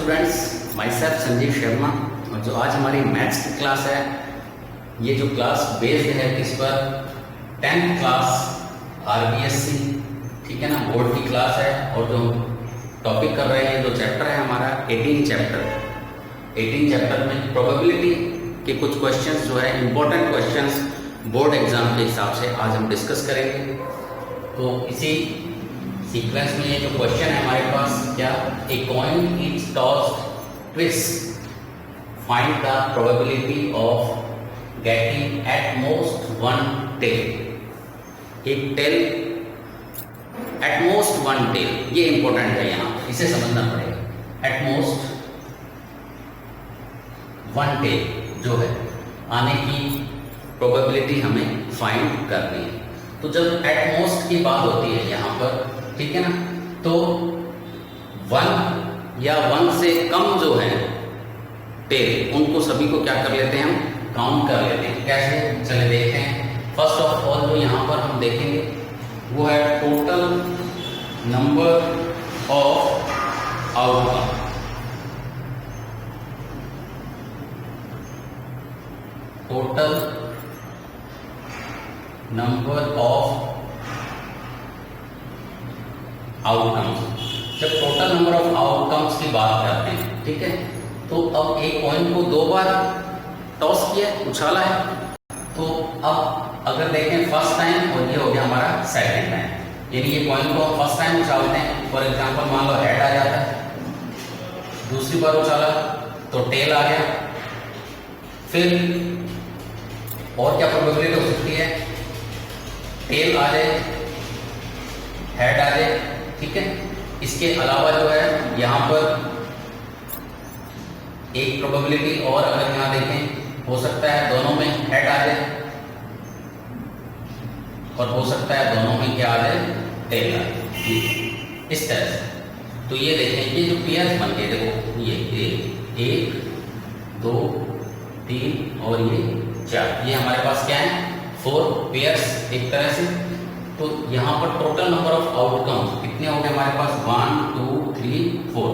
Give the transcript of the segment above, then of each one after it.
Students, my self Sanjeev Sharma. और जो आज हमारी मैथ्स की क्लास है, ये जो क्लास बेस्ड है किस पर, 10th क्लास आरबीएससी, ठीक है ना, बोर्ड की क्लास है। और जो टॉपिक कर रहे हैं, जो चैप्टर है हमारा 18 चैप्टर में प्रोबेबिलिटी के कुछ क्वेश्चंस जो है, इंपॉर्टेंट क्वेश्चंस बोर्ड एग्जाम के हिसाब से आज हम डिस्कस करेंगे। तो इसी सीक्वेंस में ये जो क्वेश्चन है हमारे पास, क्या, a coin is tossed twice, find the probability of getting at most one tail. एक tail, at most one tail, ये इंपॉर्टेंट है, यहां इसे समझना पड़ेगा। एट मोस्ट वन टेल जो है आने की प्रोबेबिलिटी हमें फाइंड करनी है। तो जब एट मोस्ट की बात होती है यहां पर, ठीक है ना, तो 1 या 1 से कम जो है टेल, उनको सभी को क्या कर लेते हैं, हम काउंट कर लेते हैं। कैसे, चले देखते हैं। फर्स्ट ऑफ ऑल जो यहां पर हम देखेंगे वो है total number of outcome. Total number of outcomes. जब टोटल नंबर ऑफ आउटकम्स की बात करते हैं, ठीक है, तो अब एक कॉइन को 2 बार टॉस किया, उछाला है। तो अब अगर देखें फर्स्ट टाइम, और ये हो गया हमारा सेकंड टाइम, यानी ये कॉइन को फर्स्ट टाइम उछालते हैं, फॉर एग्जांपल मान लो हेड आ जाता है, दूसरी बार उछाला तो टेल आ गया। फिर और क्या प्रोबेबिलिटी हो सकती है, टेल आ जाए, हेड आ जाए, ठीक है। इसके अलावा जो है यहां पर एक प्रोबेबिलिटी और, अगर यहां देखें, हो सकता है दोनों में हेड आ जाए, और हो सकता है दोनों में क्या आ जाए, टेल आ जाए, इस तरह से। तो ये देखें, ये जो पेयर्स बन गए, देखो ये 1 2 3 और ये 4, ये हमारे पास क्या है, 4 पेयर्स एक तरह से। तो यहां पर टोटल नंबर ऑफ आउटकम्स कितने हो गए हमारे पास, 1 2 3 4।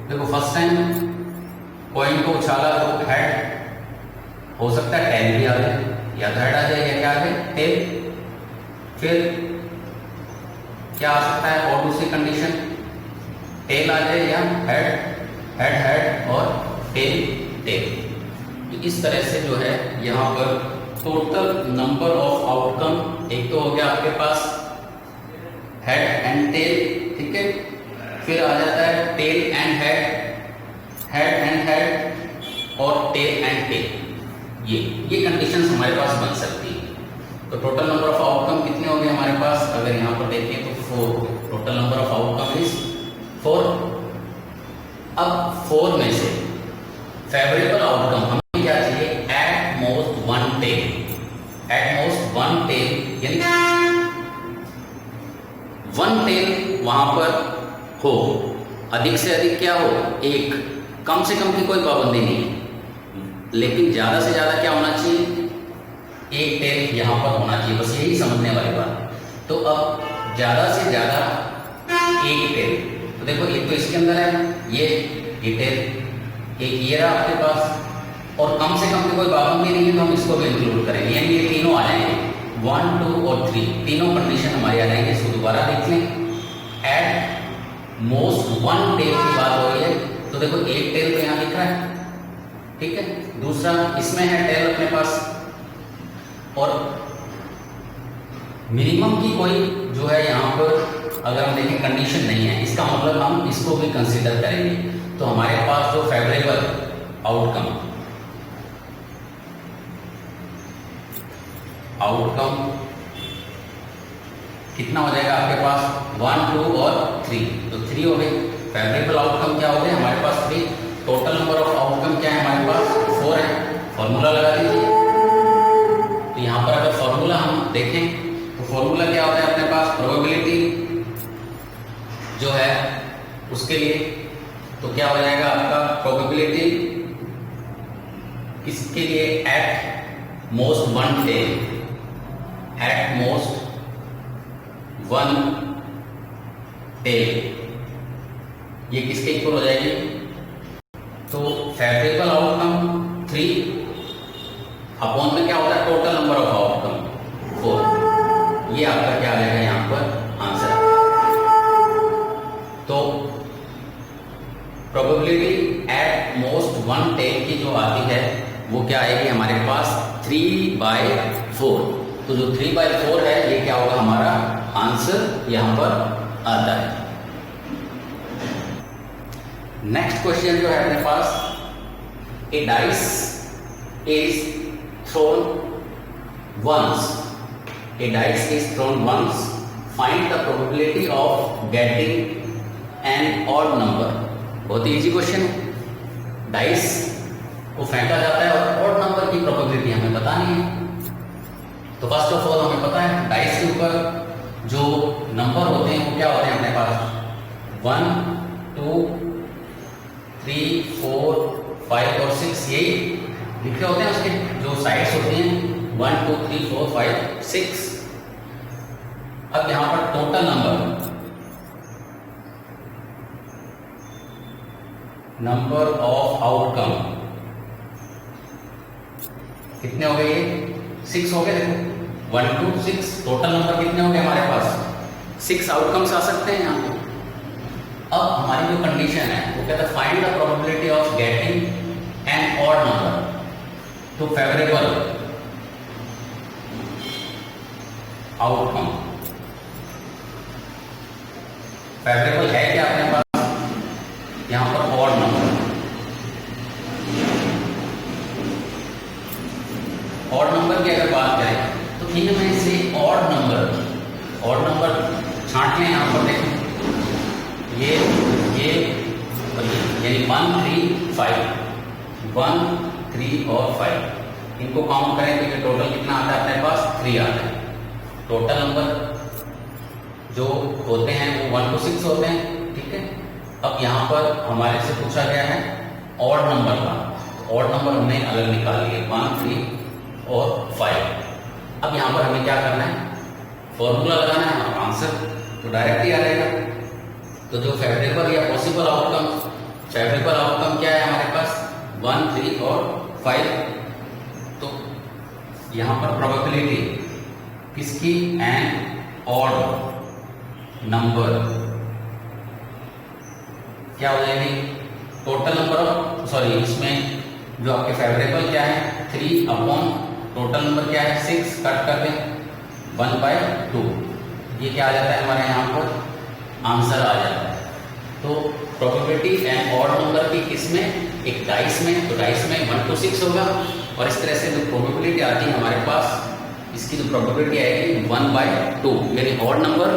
देखो फर्स्ट टाइम कॉइन को उछाला तो हेड, हो सकता है टेल भी आ जाए, या तो हेड आ जाए या क्या आ जाए, टेल। फिर क्या आ सकता है, और दूसरी कंडीशन, टेल आ जाए या हेड हेड हेड और टेल टेल। तो इस तरह से जो है यहां पर टोटल नंबर ऑफ आउटकम, एक तो हो गया आपके पास हेड एंड टेल, ठीक है। फिर आ जाता है tail and head, head and head और टेल एंड टेल। ये कंडीशंस हमारे पास बन सकती है। तो टोटल नंबर ऑफ आउटकम कितने हो गए हमारे पास, अगर यहां पर देखें तो 4। Total number of outcome is 4। अब 4 में से फेवरेबल आउटकम हमें क्या चाहिए, at most one tail. At most one tail यानी 1 टेल वहां पर हो, अधिक से अधिक क्या हो, 1। कम से कम की कोई पाबंदी नहीं है, लेकिन ज्यादा से ज्यादा क्या होना चाहिए, 1 टेल यहां पर होना चाहिए, बस यही समझने वाली बात। तो अब ज्यादा से ज्यादा 1 टेल, तो देखो एक तो इसके अंदर है ये टेल, एक ये रहा आपके पास, और कम से कम की कोई पाबंदी नहीं है, तो हम इसको भी इंक्लूड करेंगे, यानी ये तीनों आ जाएंगे, 1 2 और 3, तीनों कंडीशन हमारी आ जाएंगे। इसको दोबारा देख लें, एट मोस्ट वन टेल की बात हो रही है, तो देखो 1 टेल तो यहां दिख रहा है, ठीक है। दूसरा इसमें है टेल अपने पास, और मिनिमम की कोई जो है यहां पर अगर हम देखें कंडीशन नहीं है, इसका मतलब हम इसको भी कंसीडर करेंगे। तो हमारे पास जो फेवरेबल आउटकम कितना हो जाएगा आपके पास, 1 2 और 3, तो 3 हो गए। फेवरेबल आउटकम क्या हो गए हमारे पास, 3। टोटल नंबर ऑफ आउटकम क्या है हमारे पास, 4 है। फॉर्मूला लगा दीजिए। तो यहां पर अगर फॉर्मूला हम देखें तो फॉर्मूला क्या होता है अपने पास, प्रोबेबिलिटी जो है उसके लिए, तो क्या हो जाएगा आपका, प्रोबेबिलिटी इसके लिए at most one tail, at most one tail, ये किसके इक्वल हो जाएगी, तो फेवरेबल आउटकम 3 अपॉन में क्या होता है टोटल नंबर ऑफ आउटकम 4, ये आपका क्या आ जाएगा यहाँ पर आंसर। तो प्रोबेबिलिटी एट मोस्ट 1 टेक की जो आती है वो क्या आएगी हमारे पास 3/4। तो जो 3/4 है ये क्या होगा हमारा आंसर यहाँ पर आता है। नेक्स्ट क्वेश्चन जो है अपने पास, a dice is thrown once, a dice is thrown once, find the probability of getting an odd number. बहुत ही इजी क्वेश्चन है। डाइस को फेंका जाता है और ऑड नंबर की प्रोबेबिलिटी हमें बतानी है। तो फर्स्ट ऑफ ऑल हमें पता है डाइस के ऊपर जो नंबर होते हैं वो क्या होते हैं अपने पास 1 2 3 4 5 और 6 यही लिखे होते हैं। उसके जो साइड्स होती हैं 1 2 3 4 5 6। अब यहां पर टोटल नंबर ऑफ आउटकम कितने हो गए, ये 6 हो गए। देखो 1 2 6 टोटल नंबर कितने हो गए हमारे पास 6 आउटकम्स आ सकते हैं यहाँ पे। अब हमारी जो कंडीशन है वो कहता है find the probability of getting an odd number two favourable outcome. Favourable है क्या अपने पास यहां पर ऑड नंबर। ऑड नंबर की अगर बात करें तो इनमें से ऑड नंबर छांट लें। यहां पर देखें ये और ये यानी 1 3 5 1 3 और 5 इनको काउंट करें तो ये टोटल कितना आता है अपने पास 3 आता है। टोटल नंबर जो होते हैं वो 1 to 6 होते हैं, ठीक है। अब यहाँ पर हमारे से पूछा गया है ऑड नंबर का, ऑड नंबर हमने अलग निकाल लिए 1 3 और 5। अब यहाँ पर हमें क्या करना है फॉर्मूला लगाना है, आंसर तो डायरेक्ट ही आ जाएगा। तो जो फेवरेबल या पॉसिबल आउटकम, फेवरेबल आउटकम क्या है हमारे पास 1 3 और 5। तो यहाँ पर प्रोबेबिलिटी किसकी एन ऑड नंबर क्या हो जाएगी टोटल नंबर ऑफ इसमें जो आपके फेवरेबल क्या है 3 अपॉन टोटल नंबर क्या है 6 कट कर दें 1/2। ये क्या आ जाता है हमारे यहाँ पर आंसर आ जाता है। तो प्रोबेबिलिटी एंड ऑड नंबर की किसमें एक डाइस में, तो डाइस में 1 to 6 होगा और इस तरह से जो प्रोबेबिलिटी आती है हमारे पास इसकी जो प्रोबेबिलिटी आएगी 1/2 यानी ऑड नंबर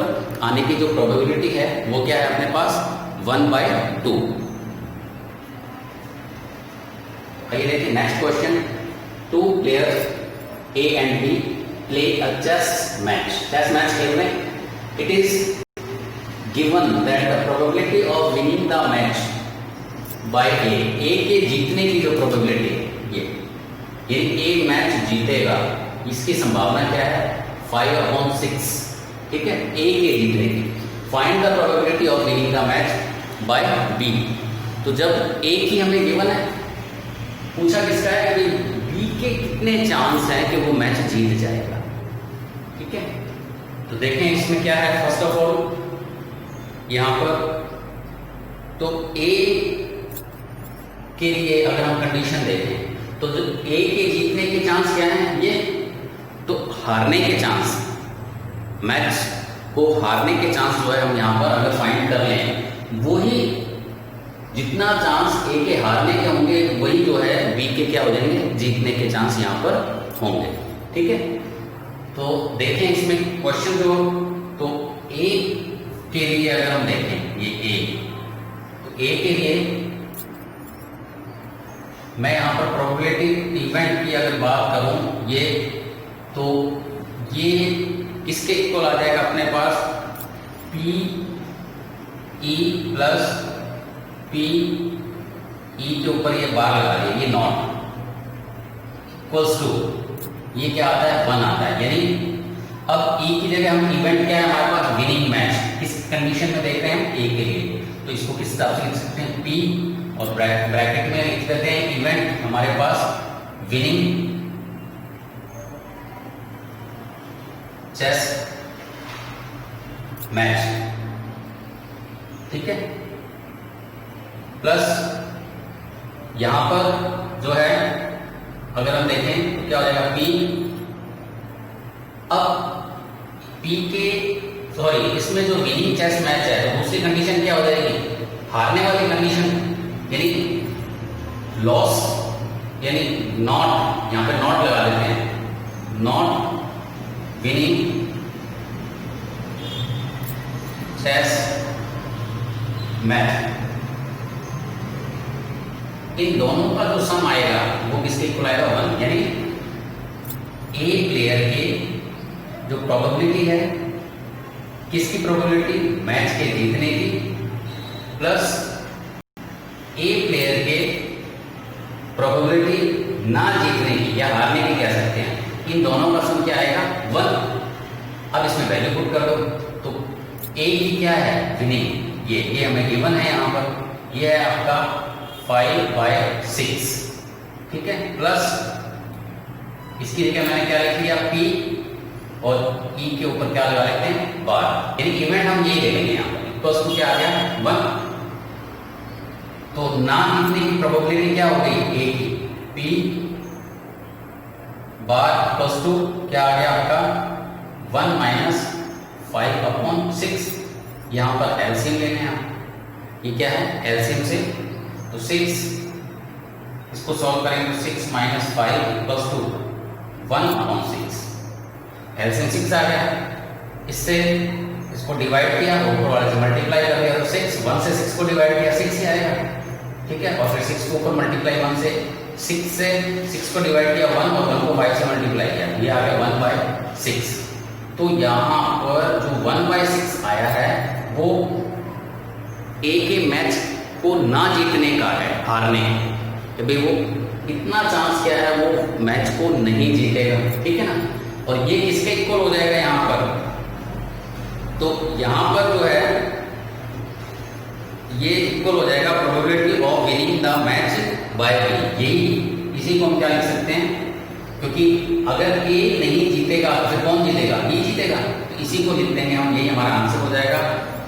आने की जो प्रोबेबिलिटी है वो क्या है अपने पास 1/2। आइए देखिए next question. 2 players A and B play a chess match। Chess match खेल रहे हैं। It is given that the probability of winning the match by A के जीतने की जो प्रोबेबिलिटी है ये A मैच जीतेगा इसकी संभावना क्या है 5/6, ठीक है A के जीतने की। Find the probability of winning the match bye B। तो जब A की हमें गिवन है पूछा किसका है कि B के कितने चांस हैं कि वो मैच जीत जाएगा, ठीक है। तो देखें इसमें क्या है फर्स्ट ऑफ ऑल यहां पर तो A के लिए अगर हम कंडीशन देखें तो जो A के जीतने के चांस क्या हैं ये, तो हारने के चांस, मैच को हारने के चांस जो है हम यहाँ पर अगर फाइंड कर लें वही जितना चांस ए के हारने के होंगे वही जो है बी के क्या हो जाएंगे जीतने के चांस यहाँ पर होंगे, ठीक है। तो देखें इसमें क्वेश्चन जो तो ए के लिए अगर हम देखें ये ए, तो ए के लिए मैं यहाँ पर प्रोबेबिलिटी इवेंट की अगर बात करूं ये, तो ये किसके इक्वल आ जाएगा अपने पास P E plus P E के ऊपर ये बार लगा दिए, ये नॉट इक्वल्स टू ये क्या आता है 1 आता है। यानी अब ई की जगह हम इवेंट क्या है हमारे पास विनिंग मैच, इस कंडीशन में देख रहे हैं हम ए के लिए, तो इसको किस हिसाब से लिख सकते हैं पी और ब्रैकेट में लिख देते हैं इवेंट हमारे पास विनिंग चेस मैच, ठीक है। प्लस यहां पर जो है अगर हम देखें तो क्या हो जाएगा P, अब P के सॉरी इसमें जो विनिंग चेस मैच है तो दूसरी कंडीशन क्या हो जाएगी, हारने वाली कंडीशन यानी लॉस, यानी नॉट, यहां पे नॉट लगा देते हैं, नॉट विनिंग चेस मैच। इन दोनों का जो सम आएगा वो किसके इक्वल आएगा, 1, यानी ए प्लेयर के जो प्रोबेबिलिटी है, किसकी प्रोबेबिलिटी, मैच के जीतने की, प्लस ए प्लेयर के प्रोबेबिलिटी ना जीतने की या हारने की कह सकते हैं, इन दोनों का सम क्या आएगा, 1। अब इसमें वैल्यू पुट कर दो तो ए की क्या है, विनिंग, ये हमें गिवन है यहाँ पर, ये है आपका 5/6, ठीक है। प्लस इसकी जगह मैंने क्या लिख लिया, P और E के ऊपर क्या लगा लेते हैं, बार, यानी इवेंट हम ये ले लेंगे यहाँ पर, तो उसको क्या आ गया 1। तो ना जीतने की प्रोबेबिलिटी क्या हो गई, A की, P बार प्लस 2 क्या आ गया आपका 1 - 5/6। यहां पर एलसीएम लेने हैं, ये क्या है एलसीएम से, तो 6, इसको सॉल्व करेंगे तो 6 - 5 = 2, 1/6, एलसीएम 6 आ गया। इससे इसको डिवाइड किया, ऊपर वाले से मल्टीप्लाई कर दिया तो 6, 1 से 6 को डिवाइड किया 6 ही आएगा, ठीक है। और फिर 6 को ऊपर मल्टीप्लाई 1 से 6 से 6 को डिवाइड किया 1 और 1 को 5 से मल्टीप्लाई किया, ये आ गया 1/6। तो यहां पर जो 1/6 आया है वो ए के मैच को ना जीतने का है, हारने कि भाई वो इतना चांस क्या है वो मैच को नहीं जीतेगा, ठीक है ना। और ये किसके इक्वल हो जाएगा यहां पर, तो यहां पर जो है ये इक्वल हो जाएगा probability of winning the match by B, यही इसी को हम क्या लिख सकते हैं, क्योंकि अगर ए नहीं जीतेगा तो फिर कौन जीतेगा, बी जीतेगा, तो इसी को लिख देंगे हम, यही हमारा आंसर हो जाएगा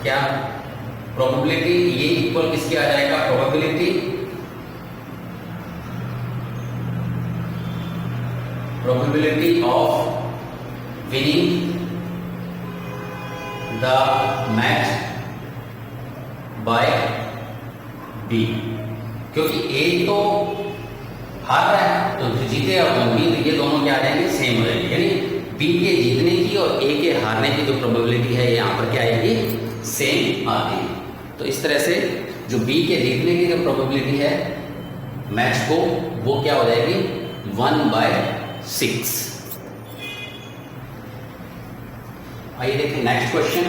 क्या, प्रोबेबिलिटी, ये इक्वल किसके आ जाएगा, probability of winning the match by B, क्योंकि ए तो हार रहा है तो जीतेगा कौन, बी, तो ये दोनों क्या आ जाएंगे, सेम हो जाएंगे, यानी बी के जीतने की और ए के हारने की जो प्रोबेबिलिटी है यहाँ पर क्या आएगी, सेम आती है। तो इस तरह से जो बी के जीतने की जो प्रोबेबिलिटी है मैच को, वो क्या हो जाएगी 1/6। आइए देखें next question,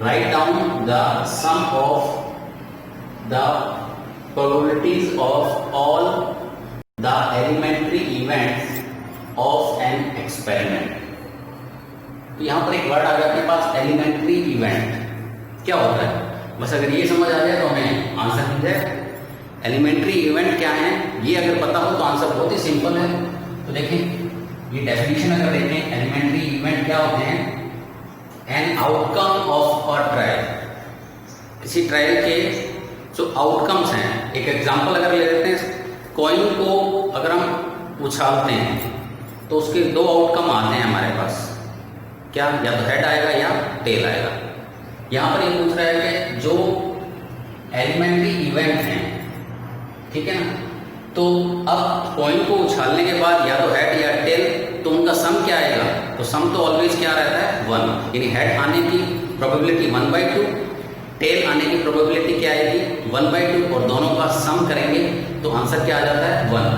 right down the sum of the probabilities of all the elementary events of an experiment। तो यहां पर एक वर्ड आ गया अपने पास, एलिमेंट्री इवेंट क्या होता है, बस अगर ये समझ आ जाए तो हमें आंसर मिल जाए। एलिमेंट्री इवेंट क्या है ये अगर पता हो तो आंसर बहुत ही सिंपल है। तो देखें ये डेफिनेशन अगर देखें, एलिमेंट्री इवेंट क्या होते हैं, an outcome of a trial, किसी ट्रायल के जो आउटकम्स हैं। एक एग्जांपल अगर ले लेते हैं, कॉइन को अगर हम उछालते हैं तो उसके 2 आउटकम आते हैं हमारे पास, क्या, या तो हेड आएगा या टेल आएगा। यहां पर ये पूछ रहा है कि जो एलिमेंट्री इवेंट हैं, ठीक है ना, तो अब कॉइन को उछालने के बाद या तो हेड या टेल, तो उनका सम क्या आएगा, तो सम तो ऑलवेज क्या रहता है 1, यानी हेड आने की प्रोबेबिलिटी 1/2, टेल आने की प्रोबेबिलिटी क्या आएगी 1/2, और दोनों का सम करेंगे तो आंसर क्या आ जाता है 1।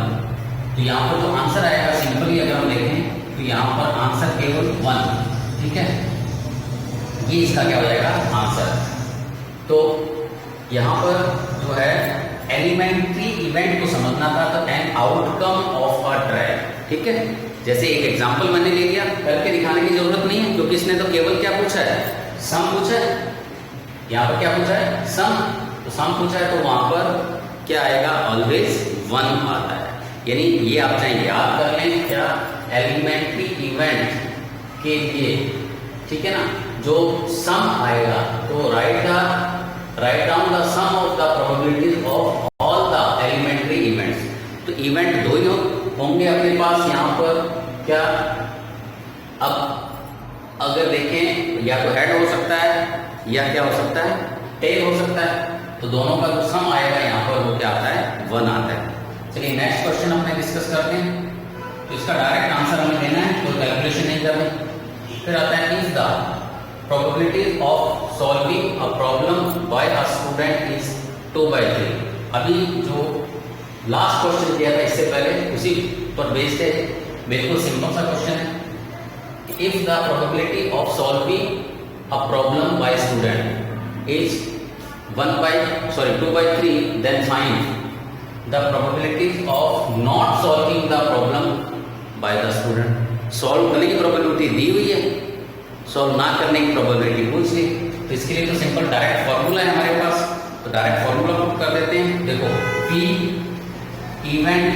तो यहाँ पर जो आंसर आएगा सिंपली अगर हम देखें तो यहाँ पर आंसर केवल 1, ठीक है, ये इसका क्या हो जाएगा आंसर। तो यहाँ पर जो है एलिमेंट्री इवेंट को समझना था, तो an outcome of a trial, ठीक है। जैसे एक एग्जांपल मैंने ले लिया, करके दिखाने की जरूरत नहीं है क्योंकि इसने तो केवल क्या पूछा है, सम पूछा है। यहाँ पर क्या पूछा है, सम, तो सम पूछा है तो वहां पर क्या आएगा, ऑलवेज 1 आता है। यानी ये आप चाहे याद कर लें क्या, एलिमेंट्री इवेंट के लिए, ठीक है ना, जो सम आएगा तो write down the sum of the probabilities of all the elementary events. तो इवेंट 2 ही होंगे अपने पास यहाँ पर क्या। अब अगर देखें या तो हेड हो सकता है या क्या हो सकता है, टेल हो सकता है। तो दोनों का जो सम आएगा यहाँ पर वो क्या आता है, 1 आता है। चलिए नेक्स्ट क्वेश्चन अपने डिस्कस करते हैं। तो इसका डायरेक्ट आंसर हमें देना है, कोई कैलकुलेशन नहीं करनी। फिर आता है is the probability of solving a problem by a student is 2/3। अभी जो लास्ट क्वेश्चन किया था इससे पहले उसी पर बेस्ड है, बिल्कुल सिंपल सा क्वेश्चन है। If the probability of solving a problem by student is 2/3, then find the probabilities of not solving the problem by the student। Solve करने की प्रोबेबिलिटी दी हुई है, सॉल्व ना करने की प्रोबेबिलिटी पूछ ली। तो इसके लिए तो सिंपल डायरेक्ट फॉर्मूला है हमारे पास, तो डायरेक्ट फॉर्मूला पुट कर देते हैं। देखो P इवेंट,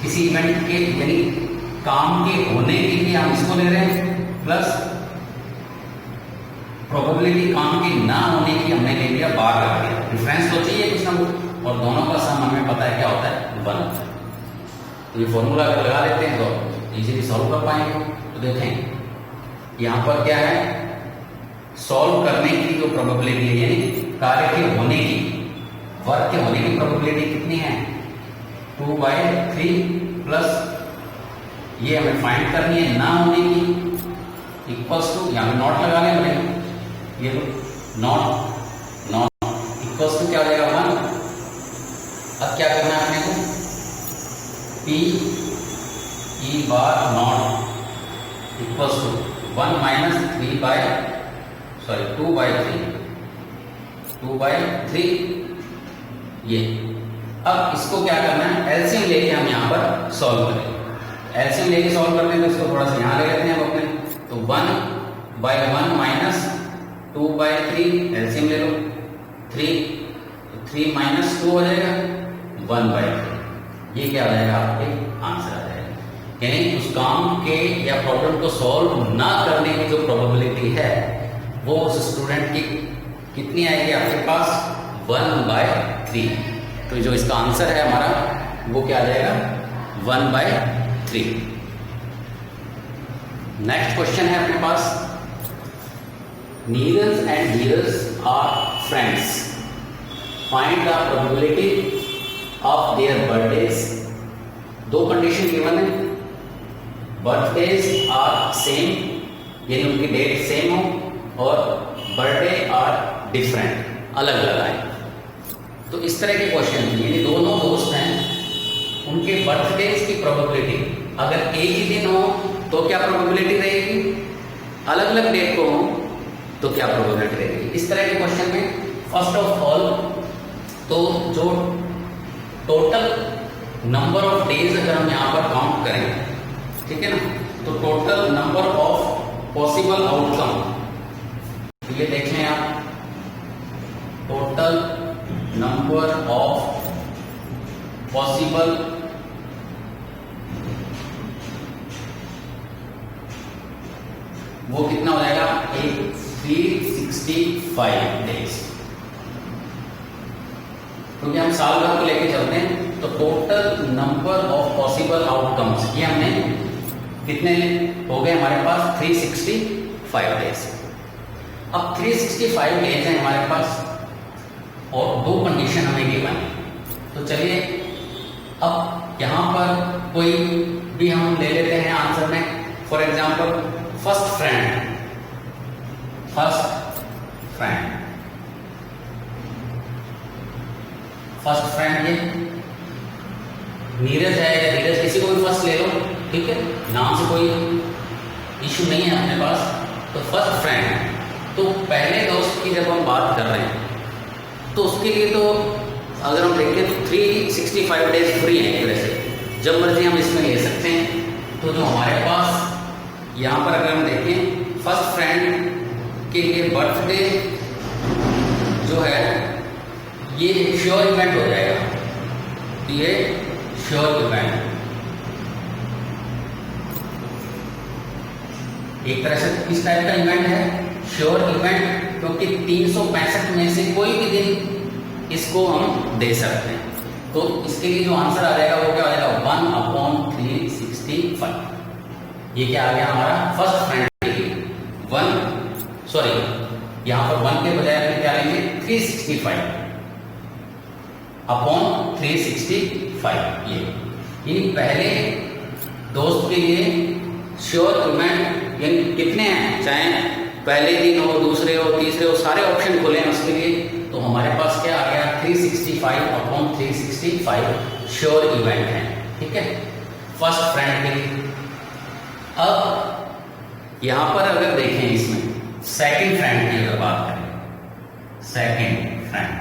किसी इवेंट के यानी काम के होने के लिए हम इसको ले रहे हैं, प्लस प्रोबेबिलिटी काम के ना होने की हमने ले लिया, बार लगा दिया। डिफरेंस तो चाहिए कुछ ना कुछ, और दोनों का सम हमें पता है क्या होता है, 1। तो ये फॉर्मूला अगर लगा लेते हैं तो इजीली सॉल्व कर पाएंगे। तो देखें यहाँ पर क्या है, सॉल्व करने की जो प्रोबेबिलिटी है यानी कार्य के होने की, वर्क के होने की प्रोबेबिलिटी कितनी है, 2/3 प्लस ये हमें फाइंड करनी है ना होने की, इक्वल्स टू यहाँ नॉट लगा लें बने, ये नॉट इक्वल्स टू क्या हो जाएगा, 1। अब क्या करना है अपने को, P E bar not equals to 1 minus 2/3 ये। अब इसको क्या करना है, एलसीएम लेके हम यहाँ पर सॉल्व करें। एलसीएम लेके सॉल्व करते हैं तो इसको थोड़ा सा यहाँ ले लेते हैं हम अपने, तो 1/1 माइनस 2/3, एलसीएम ले लो 3 माइनस 2 हो जाएगा 1/3। ये क्या आ जाएगा, आपके आंसर आ जाएगा। यानी उस काम के या प्रॉब्लम को सॉल्व ना करने की जो प्रोबेबिलिटी है वो उस स्टूडेंट की कितनी आएगी आपके पास, 1/3। तो जो इसका आंसर है हमारा वो क्या आ जाएगा, 1/3। नेक्स्ट क्वेश्चन है अपने पास, Neeraj and Dheeraj are friends, find the probability of their birthdays. 2 condition given है, बर्थडेज आर सेम यानी उनकी डेट सेम हो और बर्थडे आर डिफरेंट, अलग अलग आए। तो इस तरह के क्वेश्चन यानी दोनों दोस्त हैं, उनके बर्थडेज की प्रोबेबिलिटी अगर एक ही दिन हो तो क्या प्रोबेबिलिटी रहेगी, अलग अलग डेट को हो तो क्या प्रोबेबिलिटी रहेगी। इस तरह के क्वेश्चन में फर्स्ट ऑफ ऑल तो जो टोटल नंबर ऑफ डेज अगर हम यहाँ पर काउंट करें, ठीक है ना, तो total number of possible outcome, ये देख लें आप, टोटल नंबर ऑफ पॉसिबल वो कितना हो जाएगा, 365 डेज। क्योंकि हम साल भर को लेके चलते हैं तो total number of possible outcomes ये हमने कितने हो गए हमारे पास, 365 डेज। अब 365 डेज है हमारे पास और 2 कंडीशन हमें गिवन है। तो चलिए अब यहां पर कोई भी हम ले लेते हैं आंसर में, फॉर एग्जांपल फर्स्ट फ्रेंड ये नीरज है या धीरज, किसी को भी फर्स्ट ले लो, ठीक है, नाम से कोई इशू नहीं है अपने पास। तो फर्स्ट फ्रेंड, तो पहले दोस्त की जब हम बात कर रहे हैं तो उसके लिए तो अगर हम देखें तो 365 डेज फ्री है, एक तरह से जब मर्जी हम इसमें ले सकते हैं। तो जो हमारे पास यहाँ पर अगर हम देखें फर्स्ट फ्रेंड के लिए बर्थडे जो है ये श्योर इवेंट हो जाएगा। तो ये श्योर इवेंट एक तरह से किस टाइप का इवेंट है, श्योर इवेंट, क्योंकि 365 में से कोई भी दिन इसको हम दे सकते हैं। तो इसके लिए जो आंसर आ जाएगा वो क्या आ जाएगा 1/365। ये क्या आ गया हमारा फर्स्ट फ्रेंड के लिए 1, सॉरी यहां पर 1 के बजाय हम क्या लेंगे 365 अपॉन 365। ये पहले दोस्त के लिए श्योर इवेंट यानी कितने हैं, चाहे पहले दिन हो, दूसरे हो, तीसरे हो, सारे ऑप्शन खुले हैं उसके लिए। तो हमारे पास क्या आ गया 365 अपॉन 365 श्योर इवेंट है। ठीक है, फर्स्ट फ्रेंड के लिए। अब यहां पर अगर देखें इसमें सेकंड फ्रेंड की अगर बात करें, सेकंड फ्रेंड,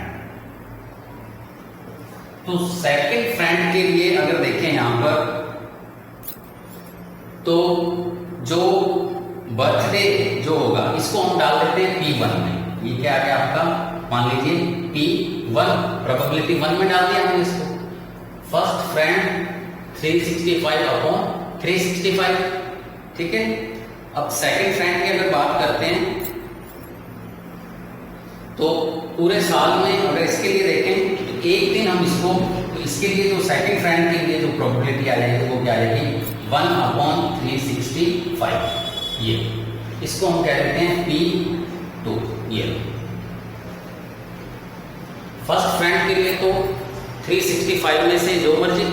तो सेकंड फ्रेंड के लिए अगर देखें यहां पर, तो जो बर्थडे जो होगा इसको हम डाल देते हैं P1 में। ये क्या आ गया आपका, मान लीजिए P1 प्रोबेबिलिटी 1 में डाल दिया हमने इसको। First friend 365 upon 365। ठीक है, अब सेकंड फ्रेंड की अगर बात करते हैं तो पूरे साल में अगर इसके लिए देखें तो एक दिन हम इसको, तो इसके लिए जो सेकंड फ्रेंड के लिए जो प्रोबेबिलिटी आ जाएगी वो क्या आ जाएगी 1/365। ये इसको हम कह देते हैं P2। ये फर्स्ट फ्रेंड के लिए तो 365 में से जो मर्जी,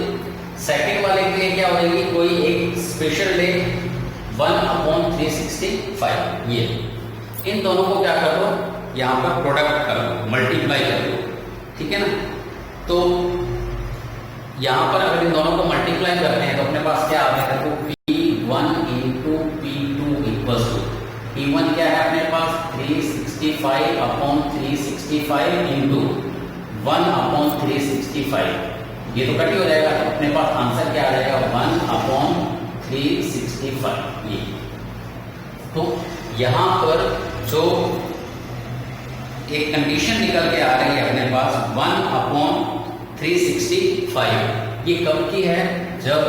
सेकंड वाले के लिए क्या हो जाएगी कोई एक स्पेशल डे 1/365। ये इन दोनों को क्या कर दो, यहां पर प्रोडक्ट कर दो, मल्टीप्लाई कर दो। ठीक है ना, तो यहां पर अगर इन दोनों को मल्टीप्लाई करते हैं तो अपने पास क्या आ जाएगा, तो P1 into P2 equals to P1 क्या है अपने पास 365 अपॉन 365 इंटू 1/365। ये तो कट ही हो जाएगा, अपने पास आंसर क्या आ जाएगा 1/365। ये तो यहां पर जो एक कंडीशन निकल के आ रही है अपने पास 1/365, ये कब की है, जब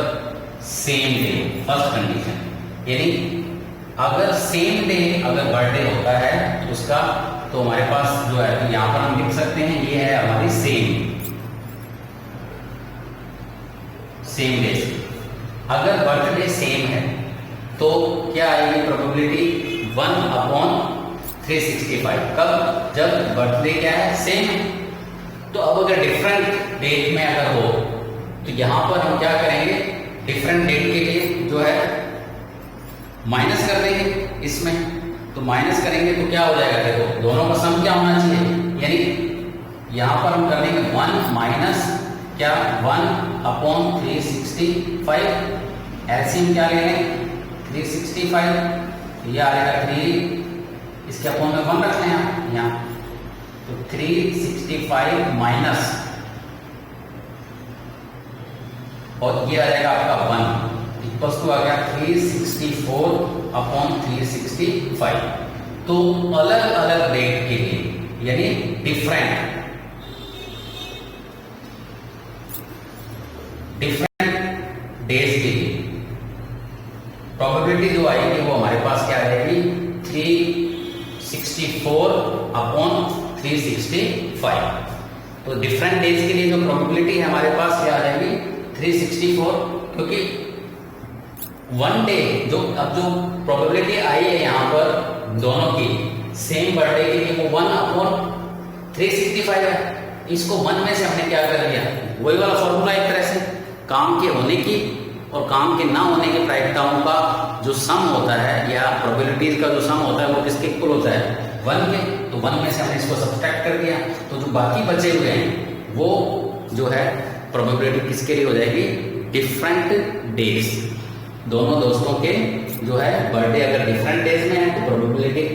सेम डे, फर्स्ट कंडीशन, यानी अगर सेम डे अगर बर्थडे होता है तो उसका, तो हमारे पास जो है तो यहां पर हम लिख सकते हैं ये है हमारी सेम डे। अगर बर्थडे सेम है तो क्या आएगी प्रोबेबिलिटी 1/365। कब, जब बर्थडे क्या है सेम है। तो अब अगर डिफरेंट डेट में अगर हो तो यहां पर हम क्या करेंगे, डिफरेंट डेट के लिए जो है माइनस कर देंगे इसमें। तो माइनस करेंगे तो क्या हो जाएगा, देखो दोनों का सम क्या होना चाहिए, यानी यहां पर हम कर देंगे 1 माइनस क्या 1/365। एलसीएम क्या ले लें 365, ये आ जाएगा 3, इसके अपॉन में 1 रखते हैं यहाँ, तो 365 माइनस, और ये आ जाएगा आपका 1 इक्वल्स टू आ गया 364 अपॉन 365। तो अलग अलग डेट के लिए यानी डिफरेंट डेज के लिए प्रोबेबिलिटी जो आएगी वो हमारे पास क्या आ जाएगी 364 अपॉन 365। तो डिफरेंट डेज के लिए जो प्रोबेबिलिटी है हमारे पास क्या आ जाएगी 364, क्योंकि वन डे जो अब जो प्रोबेबिलिटी आई है यहाँ पर दोनों की सेम बर्थडे के लिए वो 1/365 है। इसको 1 में से हमने क्या कर दिया, वही वाला फॉर्मूला, एक तरह से काम के होने की और काम के ना होने की प्रायिकताओं का जो सम होता है या प्रोबेबिलिटीज का जो सम होता है वो किसके इक्वल होता है 1 के। तो 1 में से हमने इसको सब्सट्रैक्ट कर दिया, तो जो बाकी बचे हुए हैं वो जो है प्रोबेबिलिटी किसके लिए हो जाएगी, डिफरेंट डेज। दोनों दोस्तों के जो है बर्थडे अगर डिफरेंट डेज में है तो प्रोबेबिलिटी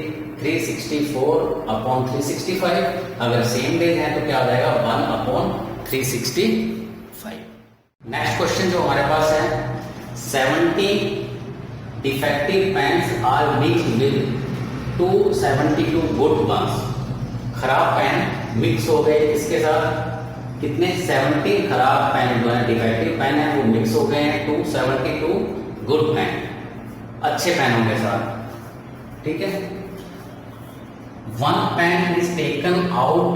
364 अपॉन 365, अगर सेम डेज है तो क्या आ जाएगा 1/365। नेक्स्ट क्वेश्चन जो हमारे पास है 70 defective pens are mixed with 272 good ones, खराब पेन मिक्स हो गए इसके साथ, कितने 70 खराब पेन जो है डिफेक्टिव पेन है वो मिक्स हो गए हैं टू 72 गुड पेन, अच्छे पेनों के साथ, ठीक है। One pen is taken out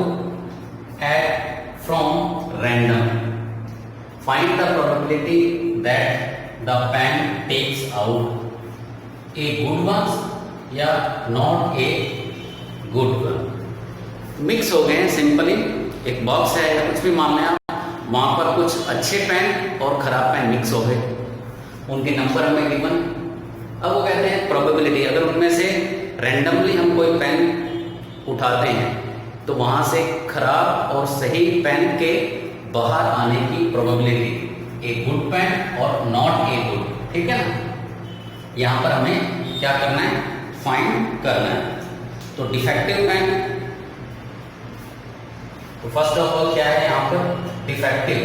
at from random, find the probability that the pen takes out a good one या not a good one. Mix हो गए हैं, सिंपली एक बॉक्स है या कुछ भी मान लें आप, वहां पर कुछ अच्छे पेन और खराब पेन मिक्स हो गए, उनके नंबर हमें गिवन। अब वो कहते हैं प्रोबेबिलिटी, अगर उनमें से रैंडमली हम कोई पेन उठाते हैं तो वहां से खराब और सही पेन के बाहर आने की प्रोबेबिलिटी, ए गुड पेन और नॉट ए गुड, ठीक है ना। यहां पर हमें क्या करना है, फाइंड करना है। तो डिफेक्टिव पेन, तो फर्स्ट ऑफ ऑल क्या है यहां पर डिफेक्टिव,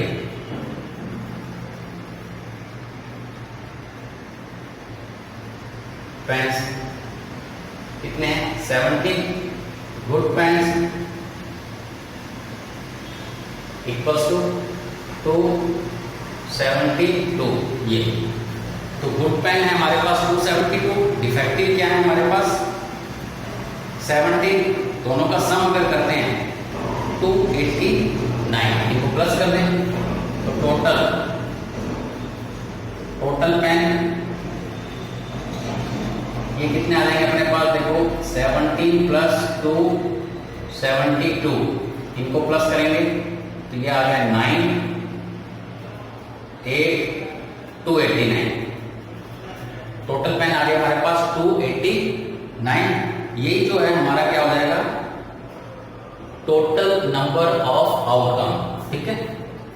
पेन्स कितने हैं 70, गुड पेन्स इक्वल्स टू 272, ये तो गुड पेन है हमारे पास 272, डिफेक्टिव क्या है हमारे पास 70, दोनों का सम अगर करते हैं 289, इनको प्लस कर दें तो टोटल पेन ये कितने आ जाएंगे अपने पास, देखो 17 प्लस 2 72, इनको प्लस करेंगे तो ये आ गया 9 8 289, टोटल पेन आ गया हमारे पास 289। ये जो है हमारा क्या हो जाएगा, टोटल नंबर ऑफ आउटकम, ठीक है।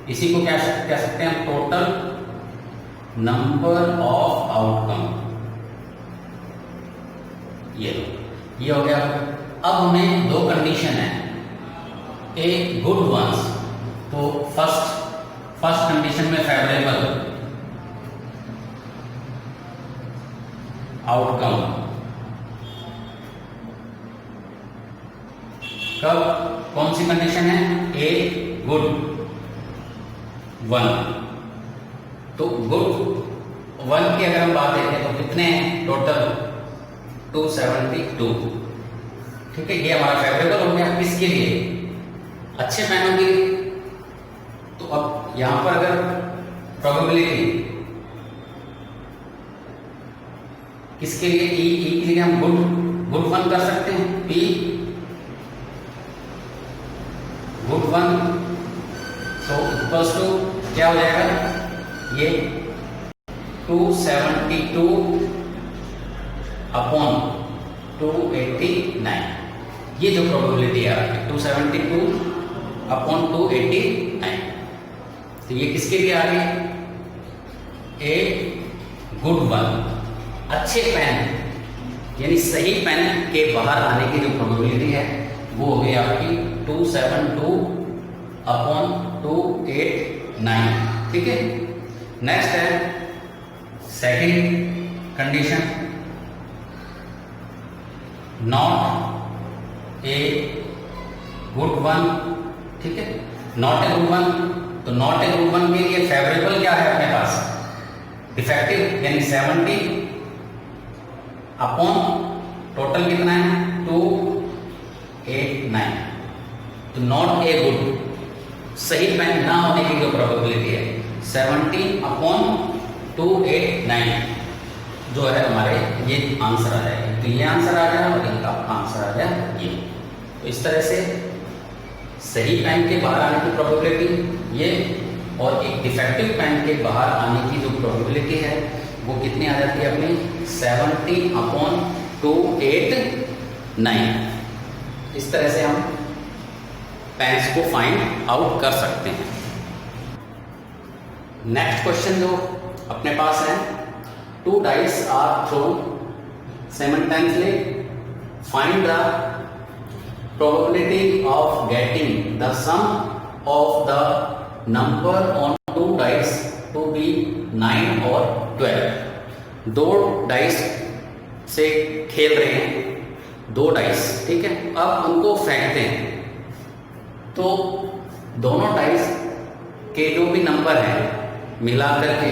इसी को क्या कह सकते हैं हम, टोटल नंबर ऑफ आउटकम, ये हो गया। अब हमें दो कंडीशन है, ए गुड वंस, तो फर्स्ट कंडीशन में फेवरेबल आउटकम, कब, कौन सी कंडीशन है, ए गुड वन। तो गुड वन की अगर हम बात देखें तो कितने हैं टोटल 272, ठीक है। ये हमारा फेवरेबल हो गया, किसके लिए, अच्छे पेनों के लिए। तो अब यहां पर अगर प्रोबेबिलिटी किसके लिए, ई के लिए हम गुड वन कर सकते हैं, पी गुड वन, तो इक्वल्स टू क्या हो जाएगा, ये 272 अपॉन 289, ये जो प्रोबेबिलिटी है आपकी 272 अपॉन 289, तो ये किसके लिए आ गई, ए गुड वन, अच्छे पेन यानी सही पेन के बाहर आने की जो प्रोबेबिलिटी है वो हो गई आपकी 272 अपॉन 289, ठीक है। नेक्स्ट है second condition, not a good one, ठीक है। नॉट ए गुड वन, तो नॉट ए गुड वन के लिए फेवरेबल क्या है अपने पास, डिफेक्टिव यानी 70 अपॉन टोटल कितना है 289, तो नॉट ए गुड सही पेन ना होने की जो प्रोबेबिलिटी है 70 अपॉन 289, जो है हमारे ये आंसर आ जाएगा। तो ये आंसर आ गया और इनका आंसर आ गया ये। तो इस तरह से सही पेन के बाहर आने की प्रोबेबिलिटी ये, और एक डिफेक्टिव पेन के बाहर आने की जो प्रोबेबिलिटी है वो कितनी आ जाती है अपनी 70 अपॉन 289। इस तरह से हम पेन्स को फाइंड आउट कर सकते हैं। नेक्स्ट क्वेश्चन जो अपने पास है, 2 dice are thrown simultaneously, find the probability of getting the sum of the number on 2 dice to be 9 or 12। 2 dice से खेल रहे हैं 2 डाइस, ठीक है। अब उनको फेंकते हैं तो दोनों डाइस के जो भी नंबर हैं मिला करके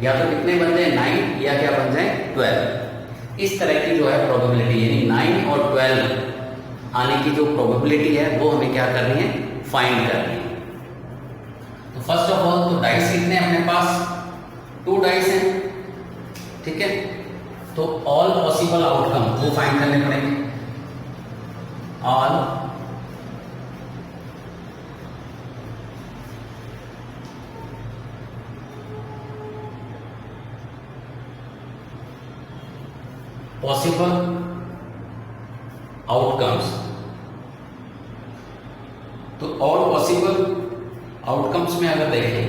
या तो कितने बन जाए 9 या क्या बन जाए 12। इस तरह की जो है प्रोबेबिलिटी, यानी 9 और 12 आने की जो प्रोबेबिलिटी है वो हमें क्या करनी है, फाइंड करनी है। तो फर्स्ट ऑफ ऑल तो डाइस कितने हैं अपने पास, 2 डाइस हैं, ठीक है। तो ऑल पॉसिबल आउटकम वो फाइंड करने पड़ेंगे। ऑल पॉसिबल आउटकम्स, तो ऑल पॉसिबल आउटकम्स में अगर देखें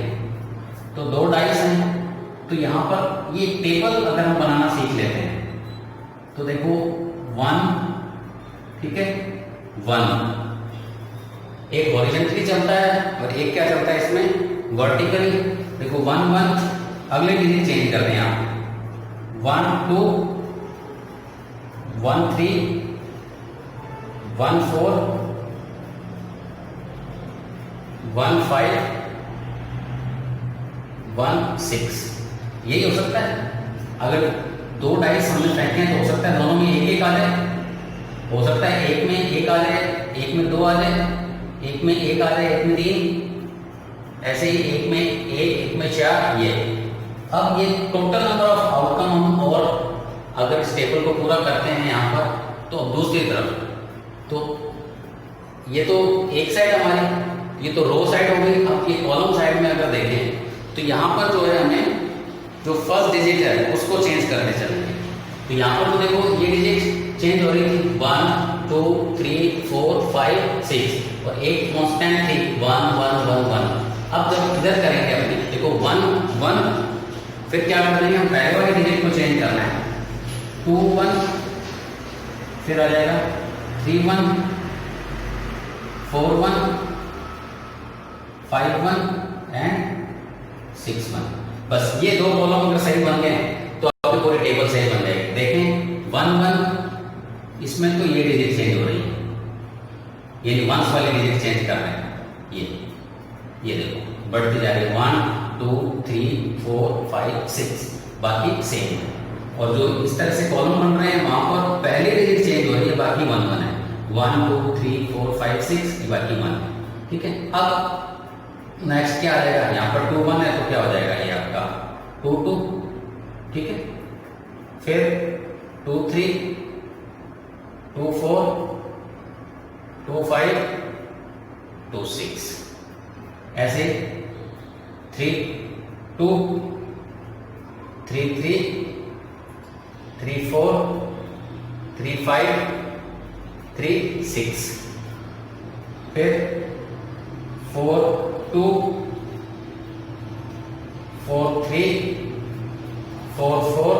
तो 2 डाइस हैं, तो यहां पर ये टेबल अगर हम बनाना सीख लेते हैं तो देखो 1, ठीक है, 1 एक हॉरिजॉन्टली चलता है और एक क्या चलता है इसमें, वर्टिकली। देखो 1 1, अगले डिजिट चेंज करते हैं आप, 1 2 1 3 1 4 1 5 1 6, यही हो सकता है। अगर 2 डाइस हमने फेंके हैं तो हो सकता है दोनों में एक एक आ जाए, हो सकता है एक में एक आ जाए, एक में 2 आ जाए, एक में एक आ जाए, एक में 3, ऐसे ही एक में एक में 4। ये अब ये टोटल नंबर ऑफ आउटकम हम और अगर इस टेबल को पूरा करते हैं यहाँ पर, तो दूसरी तरफ तो ये तो एक साइड हमारी, ये तो रो साइड हो गई। अब ये कॉलम साइड में अगर देखें तो यहाँ पर जो है हमें जो फर्स्ट डिजिट है उसको चेंज करने चलेंगे। तो यहाँ पर तो देखो ये डिजिट चेंज हो रही थी, 1 2 3 4 5 6 और एक कांस्टेंट थी 1 1 1 1। अब जब इधर करेंगे अपनी, देखो 1 1, फिर क्या कर देंगे हम, पहले वाले डिजिट को चेंज करना है, 2 1, फिर आ जाएगा 3 1 4 1 5 1 एंड 6 1। बस ये 2 कॉलम अगर सही बन गए तो आपकी पूरी टेबल सही बन जाएगी। देखें 1 1, इसमें तो ये डिजिट चेंज हो रही है, ये वंस वाले डिजिट चेंज कर रहे हैं, ये देखो बढ़ती जा रही है 1 2 3 4 5 6, बाकी सेम है। और जो इस तरह से कॉलम बन रहे हैं वहां पर पहली डिजिट चेंज हो रही है, बाकी 1 1 है, 1 2 3 4 5 6, बाकी 1, ठीक है। अब नेक्स्ट क्या आ जाएगा, यहाँ पर 2 1 है तो क्या हो जाएगा, ये आपका 2 2, ठीक है। फिर 2 3 2 4 2 5 2 6, ऐसे 3 2 3 3 3 4 3 5 3 6, फिर 4 2 4 3 4 4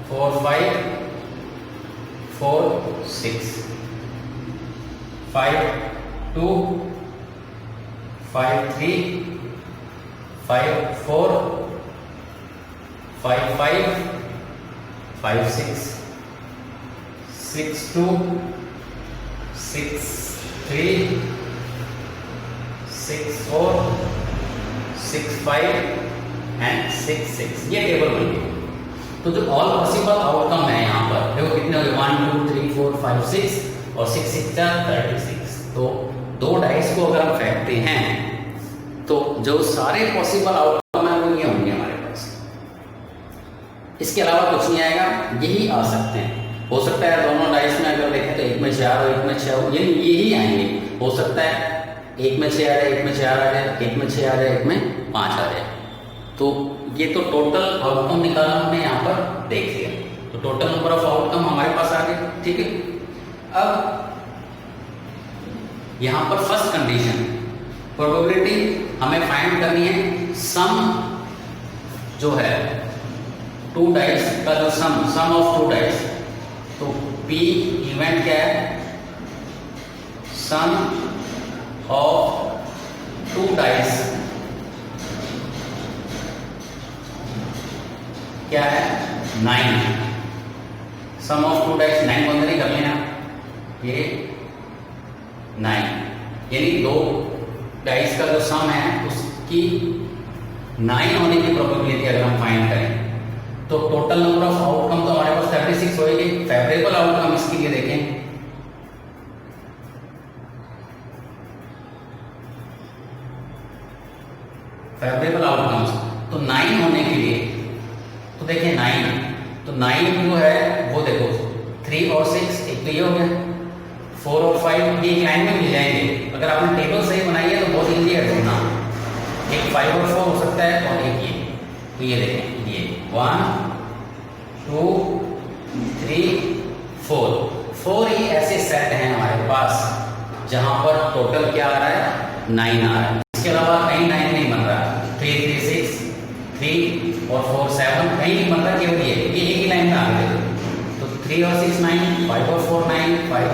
4 5 4 6 5 2 5 3 5 4 5 5 5 6 6 2 6 3 6 4 6 5 एंड 6 6, ये टेबल बन गई। तो जो ऑल पॉसिबल आउटकम है यहाँ पर देखो कितने हो गए, 1 2 3 4 5 6 और 6 6 36। तो 2 डाइस को अगर हम फेंकते हैं तो जो सारे पॉसिबल आउटकम है वो ये होंगे हमारे पास, इसके अलावा कुछ नहीं आएगा, यही आ सकते हैं। हो सकता है दोनों डाइस में अगर देखें तो एक में 4 और एक में 6 हो, यानी यही आएंगे। हो सकता है एक में 6 आ जाए, एक में 4 आ जाए, एक में 6 आ जाए, एक में 5 आ जाए। तो ये तो टोटल आउटकम निकालना हमने यहाँ पर देख लिया, तो टोटल नंबर ऑफ आउटकम हमारे पास आ गए, ठीक है। अब यहाँ पर फर्स्ट कंडीशन प्रोबेबिलिटी हमें फाइंड करनी है, सम जो है 2 डाइस का जो सम ऑफ 2 डाइस, तो P इवेंट क्या है, सम ऑफ 2 डाइस क्या है 9, सम ऑफ 2 डैश 9 बंद नहीं कर लेना, ये 9, यानी 2 डाइस का जो सम है उसकी 9 होने की प्रोबेबिलिटी अगर हम फाइंड करें तो टोटल नंबर ऑफ आउटकम तो हमारे पास 36 होएगी। फेवरेबल आउटकम इसके लिए देखें, फेवरेबल आउटकम्स तो 9 होने के लिए तो देखें 9, तो 9 जो है वो देखो 3 और 6 एक तो ये हो गया, 4 और 5 ये एक लाइन में मिल जाएंगे। अगर आपने टेबल सही बनाई है तो बहुत इजी है ढूंढना, एक 5 और 4 हो सकता है और एक ये, तो ये देखें ये 1 2 3 4 ही ऐसे सेट हैं हमारे पास जहां पर टोटल क्या आ रहा है 9 आ रहा है। इसके अलावा कहीं 9 नहीं बन रहा, 3 3 6 3 और 4 7 कहीं नहीं बन रहा, केवल ये एक ही लाइन में आ गए। तो 3 और 6 9, 5 और 4 9, 4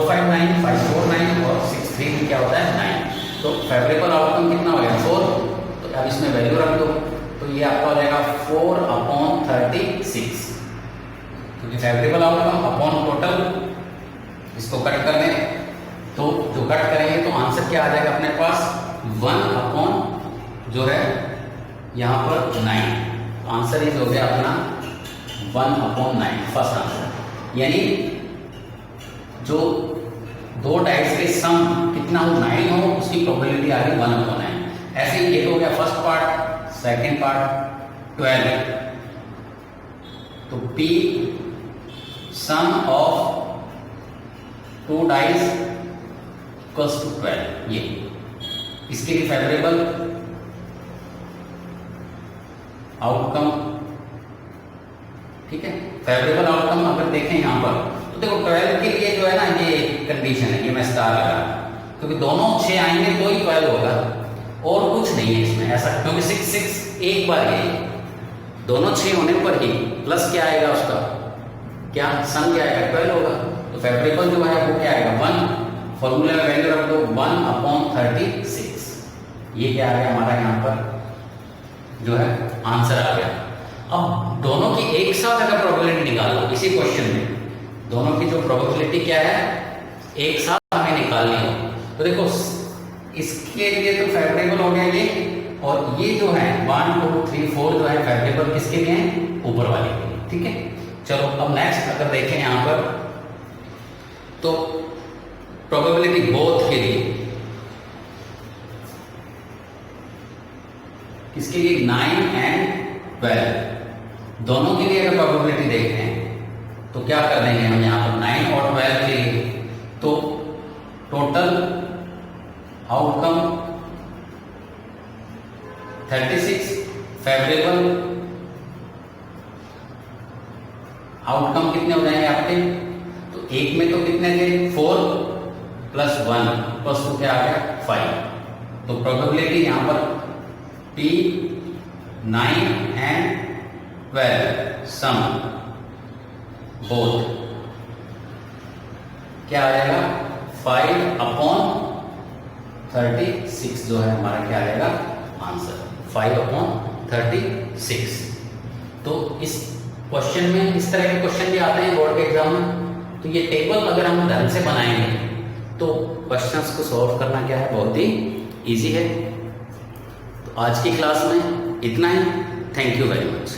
5 9, 5 4 9 और 6 3 क्या होता है 9। तो फेवरेबल आउटकम कितना हो गया 4, तो अब इसमें वैल्यू रख दो, तो ये आपका हो जाएगा 4/36, क्योंकि फेवरेबल आउटकम अपॉन टोटल, इसको कट कर दें तो जो कट करेंगे तो आंसर क्या आ जाएगा अपने पास 1 जो है यहाँ पर 9, आंसर इज हो गया अपना 1/9 फर्स्ट आंसर। यानी जो 2 डाइस के सम कितना हो 9 हो उसकी प्रोबेबिलिटी आ गई 1/9। ऐसे ही ये हो गया फर्स्ट पार्ट, सेकंड पार्ट 12, तो P sum of 2 dice equals to 12, ये इसके लिए फेवरेबल आउटकम, ठीक है। फेवरेबल आउटकम अगर देखें यहाँ पर तो देखो 12 के लिए जो है ना ये कंडीशन है, ये मैं स्टार लगा क्योंकि दोनों 6 आएंगे तो ही 12 होगा और कुछ नहीं है इसमें ऐसा, क्योंकि 6 6 एक बार ये दोनों 6 होने पर ही प्लस क्या आएगा उसका, क्या सम क्या आएगा 12 होगा। तो फेवरेबल जो है वो क्या आएगा 1, फॉर्मूले में वैल्यू रख दो 1/36, ये क्या आ गया हमारा यहाँ पर जो है आंसर आ गया। अब दोनों की एक साथ अगर प्रोबेबिलिटी निकाल लो इसी क्वेश्चन में, दोनों की जो प्रोबेबिलिटी क्या है एक साथ हमें निकालनी हो, तो देखो इसके लिए तो फेवरेबल हो गया ये, और ये जो है 1 2 3 4 जो है फेवरेबल किसके लिए है ऊपर वाले के लिए, ठीक है। चलो अब नेक्स्ट अगर देखें यहाँ पर तो प्रोबेबिलिटी बोथ के लिए, किसके लिए 9 एंड 12 दोनों के लिए अगर प्रोबेबिलिटी देखते हैं तो क्या कर देंगे हम यहाँ पर 9 और 12 के लिए, तो टोटल आउटकम 36, फेवरेबल आउटकम कितने हो जाएंगे आपके, तो एक में तो कितने थे 4 + 1 + 2 क्या आ गया 5, तो प्रोबेबिलिटी यहां पर P 9 एंड 12 सम बोथ क्या आ जाएगा 5/36 जो है हमारा क्या आएगा आंसर 5/36। तो इस क्वेश्चन में इस तरह के क्वेश्चन भी आते हैं बोर्ड के एग्जाम में, तो ये टेबल अगर हम ढंग से बनाएंगे तो क्वेश्चंस को सॉल्व करना क्या है बहुत ही इजी है। तो आज की क्लास में इतना ही, थैंक यू वेरी मच।